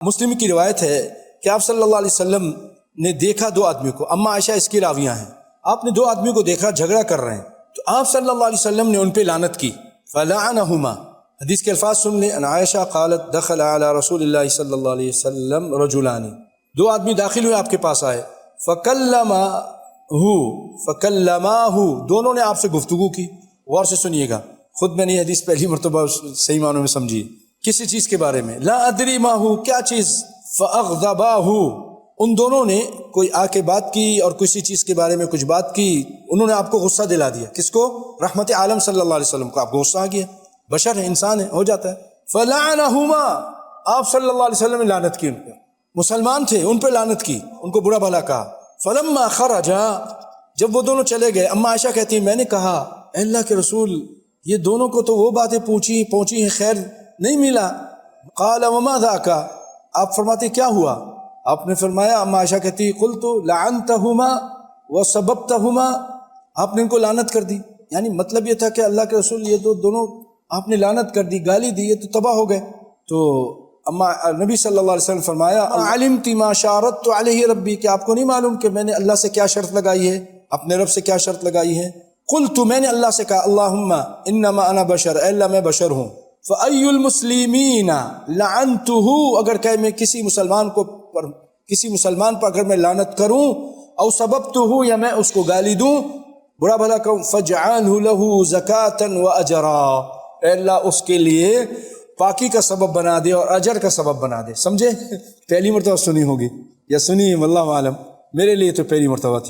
مسلم کی روایت ہے کہ آپ صلی اللہ علیہ وسلم نے دیکھا دو آدمی کو، اما عائشہ اس کی راویہ ہیں، آپ نے دو آدمی کو دیکھا جھگڑا کر رہے ہیں، تو آپ صلی اللہ علیہ وسلم نے ان پہ لعنت کی، فلعنہما۔ حدیث کے الفاظ سن لیں، ان عائشہ قالت دخل علی رسول اللہ صلی اللہ علیہ وسلم رجلان، دو آدمی داخل ہوئے آپ کے پاس آئے، فکلماہ، دونوں نے آپ سے گفتگو کی۔ غور سے سنیے گا، خود میں نے یہ حدیث پہلی مرتبہ صحیح معنوں میں سمجھی، کسی چیز کے بارے میں، لا ادری ما ہو، کیا چیز، فاغضباہ، ان دونوں نے کوئی آ کے بات کی اور کسی چیز کے بارے میں کچھ بات کی، انہوں نے آپ کو غصہ دلا دیا، کس کو؟ رحمت عالم صلی اللہ علیہ وسلم کو، آپ کو غصہ آ گیا، بشر ہے، انسان ہے، ہو جاتا ہے۔ فلعنہما، آپ صلی اللہ علیہ وسلم نے لعنت کی ان پہ، مسلمان تھے، ان پہ لعنت کی، ان کو برا بھلا کہا۔ فلما خرجا، جب وہ دونوں چلے گئے، اما عائشہ کہتی ہیں میں نے کہا اے اللہ کے رسول، یہ دونوں کو تو وہ باتیں پہنچی ہیں، خیر نہیں ملا۔ قال وما ذاک، آپ فرماتے کیا ہوا؟ آپ نے فرمایا، اما عائشہ کہتی قلت لعنتہما وسببتہما، آپ نے ان کو لعنت کر دی، یعنی مطلب یہ تھا کہ اللہ کے رسول یہ تو دونوں آپ نے لعنت کر دی، گالی دی، یہ تو تباہ ہو گئے۔ تو اما نبی صلی اللہ علیہ وسلم فرمایا علمت ما شارطت علیہ ربی، کہ آپ کو نہیں معلوم کہ میں نے اللہ سے کیا شرط لگائی ہے، اپنے رب سے کیا شرط لگائی ہے؟ قلت، میں نے اللہ سے کہا اللہم انما انا بشر، اے اللہ میں بشر ہوں، فای المسلمین لعنتہ، اگر کہ میں کسی مسلمان پر اگر میں لعنت کروں، او سببتہ، یا میں اس کو گالی دوں، برا بھلا کہوں، فاجعلہ لہ زکاۃ واجرا، اے اللہ اس کے لیے پاکی کا سبب بنا دے اور اجر کا سبب بنا دے۔ سمجھے؟ پہلی مرتبہ سنی ہوگی یا سنی، واللہ عالم، میرے لیے تو پہلی مرتبہ تھی۔